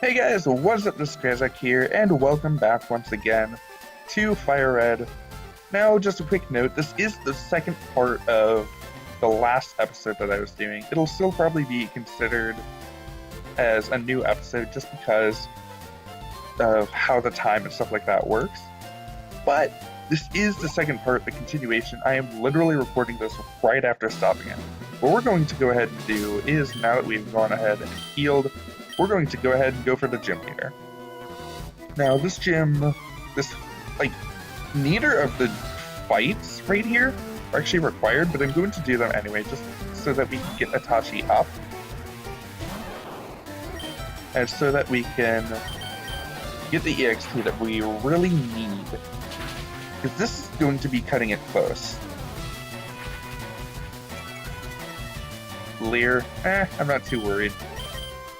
Hey guys, what's up? This is Krazak here, and welcome back once again to Fire Red. Now, just a quick note, this is the second part of the last episode that I was doing. It'll still probably be considered as a new episode just because of how the time and stuff like that works. But this is the second part, the continuation. I am literally recording this right after stopping it. What we're going to go ahead and do is, now that we've gone ahead and healed, we're going to go ahead and go for the gym leader. Now, this gym, neither of the fights right here are actually required, but I'm going to do them anyway, just so that we can get Itachi up. And so that we can get the EXP that we really need. Because this is going to be cutting it close. Lear, I'm not too worried.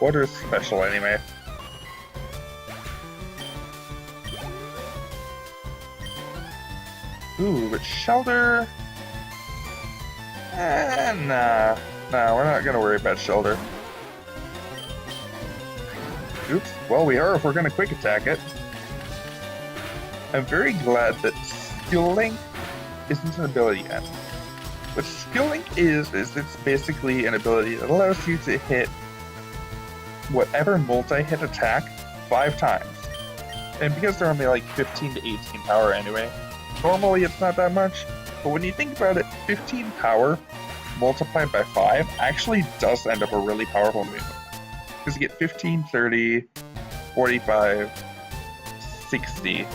Water is special anyway. Ooh, but Shelter... nah, we're not gonna worry about Shelter. Oops, well we are if we're gonna quick attack it. I'm very glad that Skill Link isn't an ability yet. What Skill Link is it's basically an ability that allows you to hit whatever multi-hit attack 5 times. And because they're only like 15 to 18 power anyway, normally it's not that much, but when you think about it, 15 power multiplied by 5 actually does end up a really powerful move. Because you get 15, 30, 45, 60,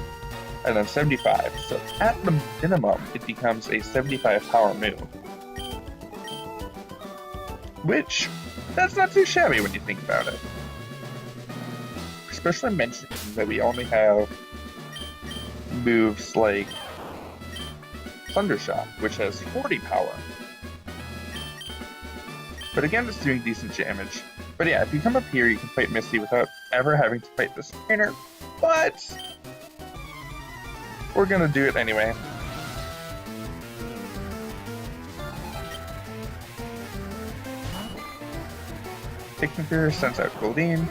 and then 75. So at the minimum, it becomes a 75 power move. Which, that's not too shabby when you think about it. Especially mentioning that we only have moves like Thundershock, which has 40 power. But again, it's doing decent damage. But yeah, if you come up here, you can fight Misty without ever having to fight this trainer. But we're gonna do it anyway. Techniker sends out Goldeen.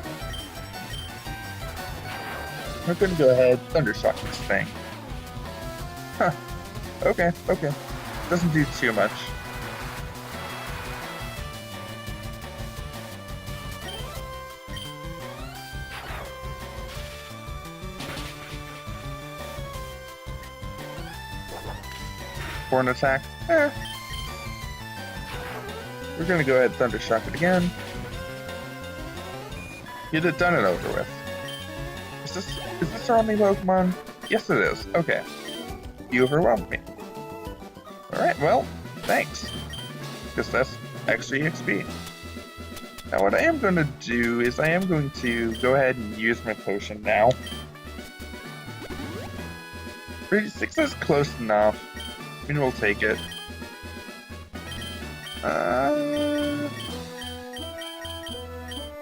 We're gonna go ahead, Thundershock this thing. Huh. Okay. Doesn't do too much. For an attack, we're gonna go ahead and Thundershock it again. Get it done and over with. Is this our only Pokemon? Yes, it is. Okay. You overwhelmed me. Alright, well, thanks. Because that's extra EXP. Now what I am going to do is I am going to go ahead and use my potion now. 36 is close enough. I mean, we'll take it.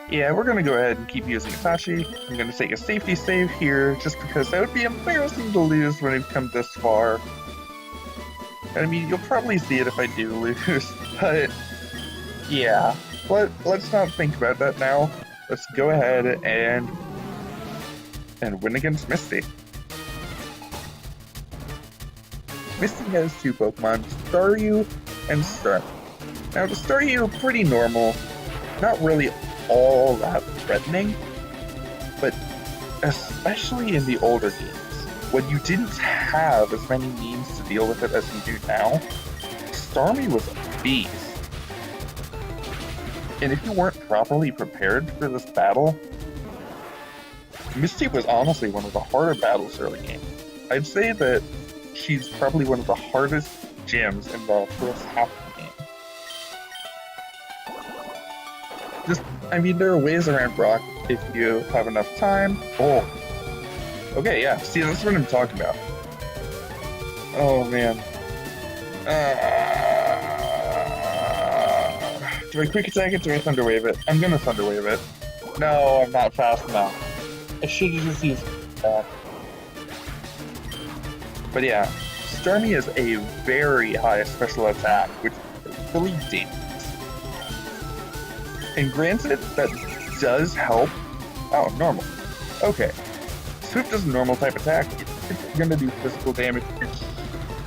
Yeah, we're gonna go ahead and keep using Itachi. I'm gonna take a safety save here, just because that would be embarrassing to lose when we've come this far. I mean, you'll probably see it if I do lose, but yeah. Let's not think about that now. Let's go ahead and win against Misty. Misty has 2 Pokemon, Staryu and Starmie. Now, the Staryu, pretty normal, not really all that threatening, but especially in the older games, when you didn't have as many means to deal with it as you do now, Starmie was a beast. And if you weren't properly prepared for this battle, Misty was honestly one of the harder battles early game. I'd say that she's probably one of the hardest gyms in the first half of the game. I mean, there are ways around Brock if you have enough time. Oh. Okay, yeah. See, that's what I'm talking about. Oh, man. Do I quick attack it? Do I Thunder Wave it? I'm gonna Thunder Wave it. No, I'm not fast enough. I should have just used that. But yeah, Starmie is a very high special attack, which is really dangerous. And granted, that does help Oh, normal. Okay. Swift is a normal type attack. It's gonna do physical damage, which,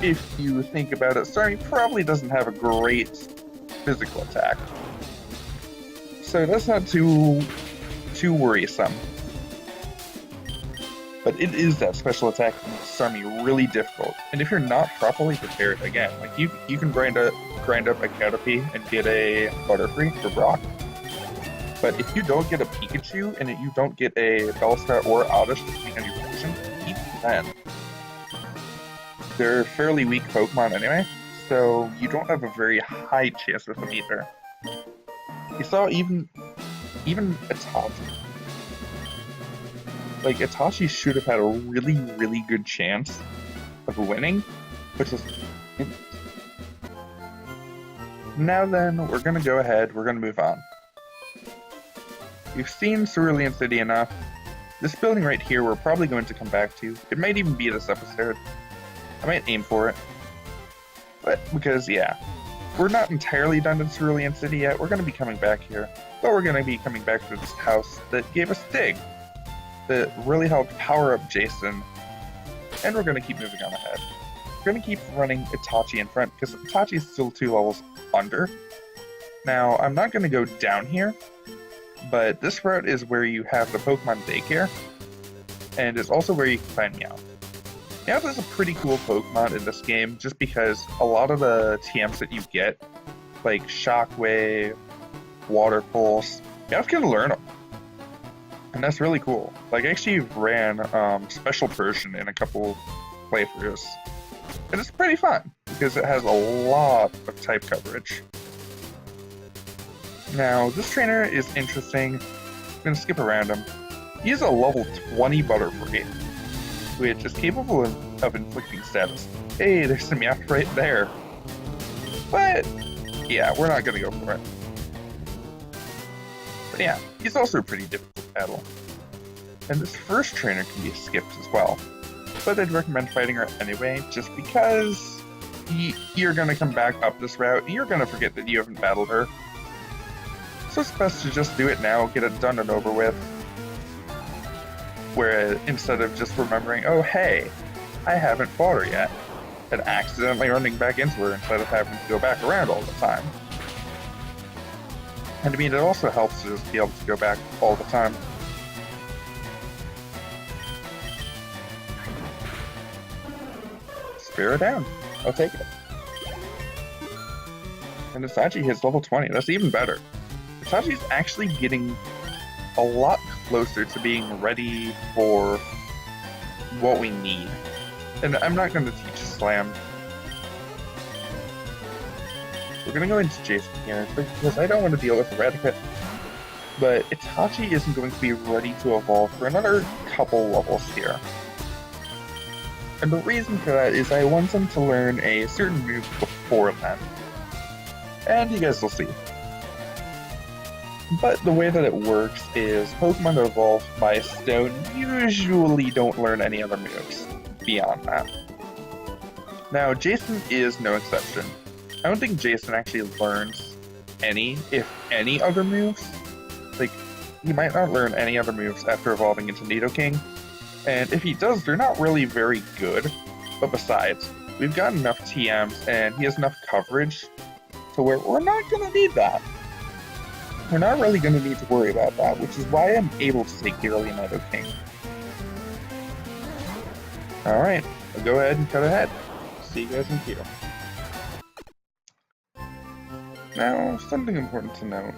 if you think about it, Starmie probably doesn't have a great physical attack. So that's not too worrisome. But it is that special attack that makes Starmie really difficult. And if you're not properly prepared, again, like you can grind up a Caterpie and get a Butterfree for Brock. But if you don't get a Pikachu and you don't get a Bellsprout or Oddish depending on your position, keep them. They're fairly weak Pokemon anyway, so you don't have a very high chance with them either. You saw even Itachi. Like, Itachi should have had a really, really good chance of winning, which is... Now then, we're gonna go ahead, we're gonna move on. We've seen Cerulean City enough. This building right here we're probably going to come back to. It might even be this episode. I might aim for it. But, because, yeah. We're not entirely done in Cerulean City yet. We're going to be coming back here. But we're going to be coming back to this house that gave us Dig. That really helped power up Jason. And we're going to keep moving on ahead. We're going to keep running Itachi in front, because Itachi is still 2 levels under. Now, I'm not going to go down here. But this route is where you have the Pokemon Daycare, and it's also where you can find Meowth. Meowth is a pretty cool Pokemon in this game, just because a lot of the TMs that you get, like Shockwave, Water Pulse, Meowth can learn them. And that's really cool. Like, I actually ran Special Persian in a couple playthroughs, and it's pretty fun, because it has a lot of type coverage. Now, this trainer is interesting. I'm going to skip around him. He is a level 20 Butterfree, which is capable of inflicting status. Hey, there's some Meowth right there. But, yeah, we're not going to go for it. But yeah, he's also a pretty difficult to battle. And this first trainer can be skipped as well. But I'd recommend fighting her anyway, just because you're going to come back up this route, and you're going to forget that you haven't battled her. So it's best to just do it now, get it done and over with. Where instead of just remembering, oh hey, I haven't fought her yet, and accidentally running back into her instead of having to go back around all the time. And I mean, it also helps to just be able to go back all the time. Spare her down. I'll take it. And Itachi hits level 20. That's even better. Itachi's actually getting a lot closer to being ready for what we need. And I'm not going to teach Slam. We're going to go into Jason here, because I don't want to deal with Eradicate. But Itachi isn't going to be ready to evolve for another couple levels here. And the reason for that is I want him to learn a certain move before then. And you guys will see. But the way that it works is Pokemon that evolve by Stone usually don't learn any other moves beyond that. Now, Jason is no exception. I don't think Jason actually learns any, if any, other moves. Like, he might not learn any other moves after evolving into Nidoking, and if he does, they're not really very good. But besides, we've got enough TMs, and he has enough coverage to where we're not going to need that. We're not really going to need to worry about that, which is why I'm able to take the early Nidoking. Alright, I'll go ahead and cut ahead. See you guys in queue. Now, something important to note.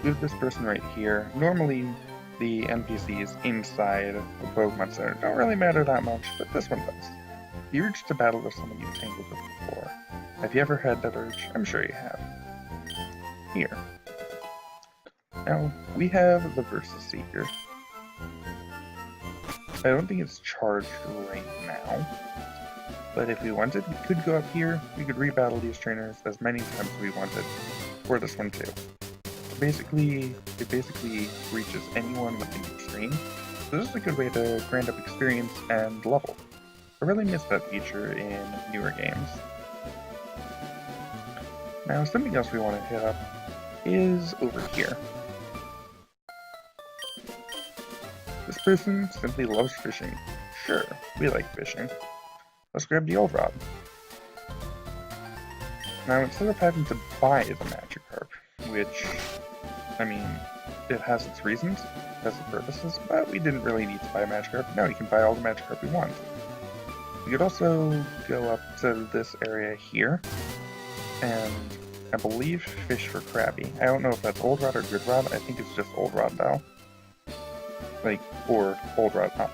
With this person right here, normally the NPCs inside the Pokemon Center don't really matter that much, but this one does. The urge to battle with someone you've tangled with before. Have you ever had that urge? I'm sure you have. Here. Now, we have the Versus Seeker. I don't think it's charged right now, but if we wanted, we could go up here, we could rebattle these trainers as many times as we wanted, or this one too. Basically, it basically reaches anyone within extreme, so this is a good way to grind up experience and level. I really miss that feature in newer games. Now, something else we want to hit up is over here. This person simply loves fishing. Sure, we like fishing. Let's grab the old rod. Now, instead of having to buy the Magikarp, which, I mean, it has its reasons, it has its purposes, but we didn't really need to buy a Magikarp. Now we can buy all the Magikarp we want. We could also go up to this area here, and I believe fish for Krabby. I don't know if that's old rod or good rod. I think it's just old rod though. Like, or old rod, huh?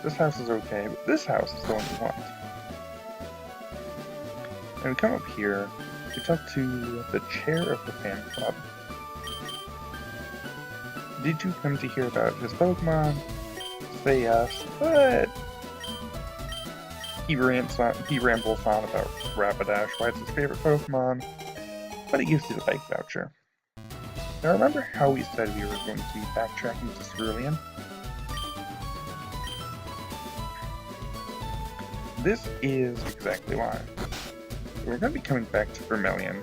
This house is okay, but this house is the one we want. And we come up here, we talk to the chair of the fan club. Did you come to hear about his Pokemon? Say yes, but he rambles on about Rapidash, why it's his favorite Pokemon, but he gives you the bike voucher. Now remember how we said we were going to be backtracking to Cerulean? This is exactly why. We're going to be coming back to Vermilion,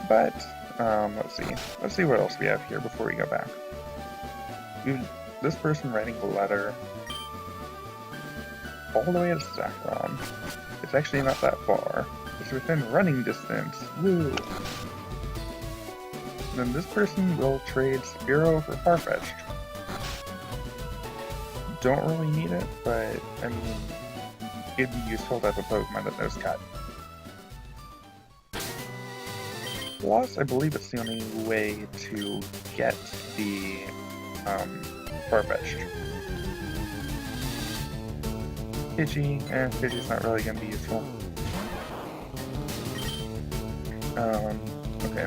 but let's see what else we have here before we go back. This person writing a letter all the way to Saffron. It's actually not that far. It's within running distance. Woo! And then this person will trade Spearow for Farfetch'd. Don't really need it, but I mean, it'd be useful to have a Pokemon that knows Cut. Plus, I believe it's the only way to get the Farfetch'd. Pidgey's not really going to be useful. Okay.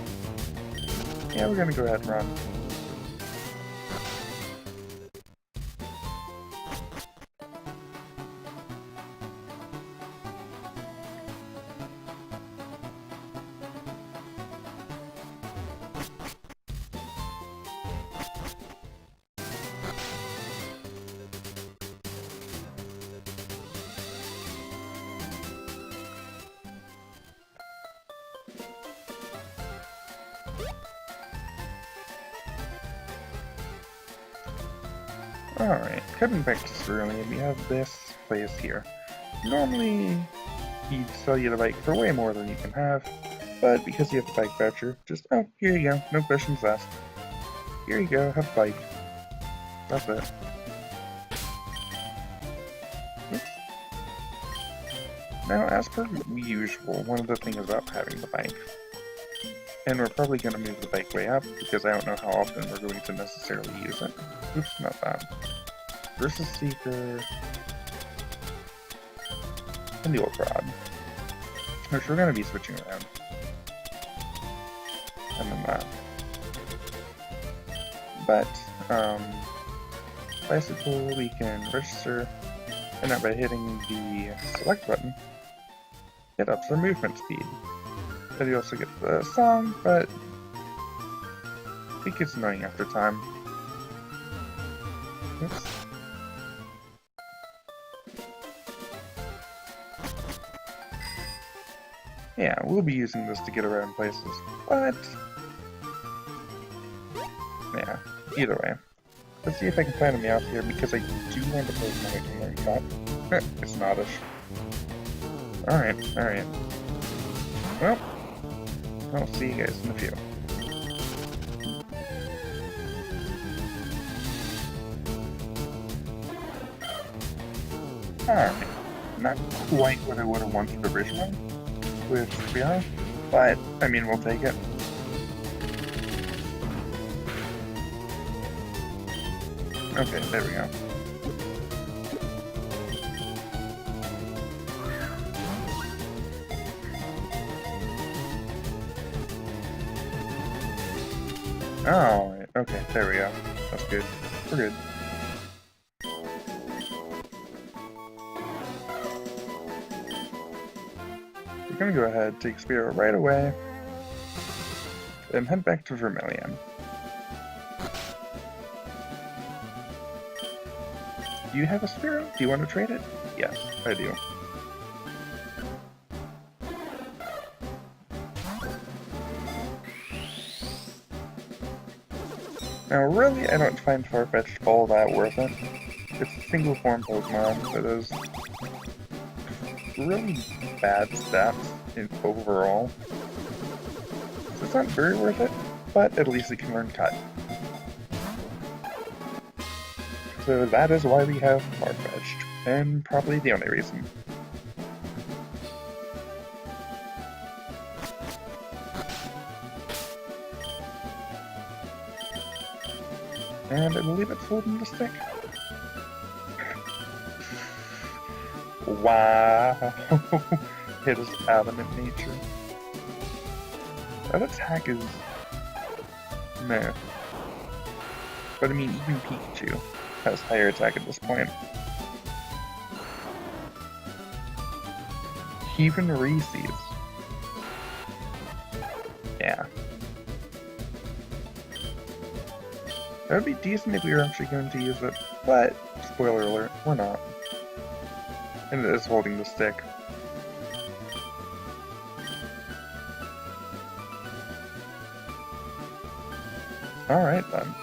Yeah, we're going to go ahead and run. Alright, coming back to Cerulean, we have this place here. Normally, he'd sell you the bike for way more than you can have, but because you have the bike voucher, just, oh, here you go, no questions asked. Here you go, have a bike. That's it. Oops. Now, as per usual, one of the things about having the bike, and we're probably going to move the bike way up, because I don't know how often we're going to necessarily use it. Oops, not that. Versus Seeker. And the old rod. Which we're going to be switching around. And then that. But, Bicycle we can register, and now by hitting the select button, it ups our movement speed. But you also get the song, but it gets annoying after time. Oops. Yeah, we'll be using this to get around places, but yeah, either way. Let's see if I can find a Meowth here, because I do want to play my Learn Top. It's Oddish. Alright. Well, I'll see you guys in a few. Alright, not quite what I would have wanted originally with Spearow, but I mean, we'll take it. Okay, there we go. Oh, okay, there we go. That's good. We're good. We're gonna go ahead, take Spearow right away, then head back to Vermilion. Do you have a Spearow? Do you want to trade it? Yes, I do. Now, really, I don't find Farfetch'd all that worth it. It's a single form Pokemon that has really bad stats overall. So it's not very worth it, but at least it can learn Cut. So that is why we have Farfetch'd, and probably the only reason. And I believe it's holding the stick. Wow! It is adamant nature. That attack is meh. But I mean, even Pikachu has higher attack at this point. Even Reese's. Yeah. That would be decent if we were actually going to use it, but, spoiler alert, we're not. And it is holding the stick. Alright then.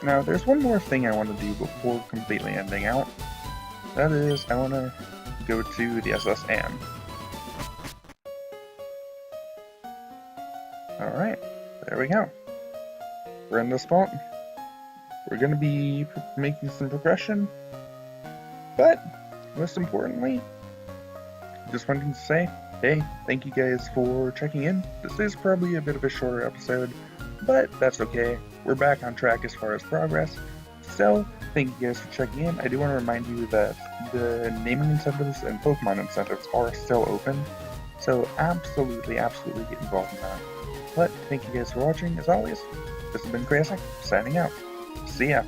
Now, there's one more thing I want to do before completely ending out. That is, I want to go to the SS Anne. Alright, there we go. We're in the spot. We're going to be making some progression. But, most importantly, just wanted to say, hey, thank you guys for checking in. This is probably a bit of a shorter episode, but that's okay. We're back on track as far as progress. So, thank you guys for checking in. I do want to remind you that the naming incentives and Pokemon incentives are still open. So, absolutely get involved in that. But, thank you guys for watching. As always, this has been Krazak, signing out. See ya.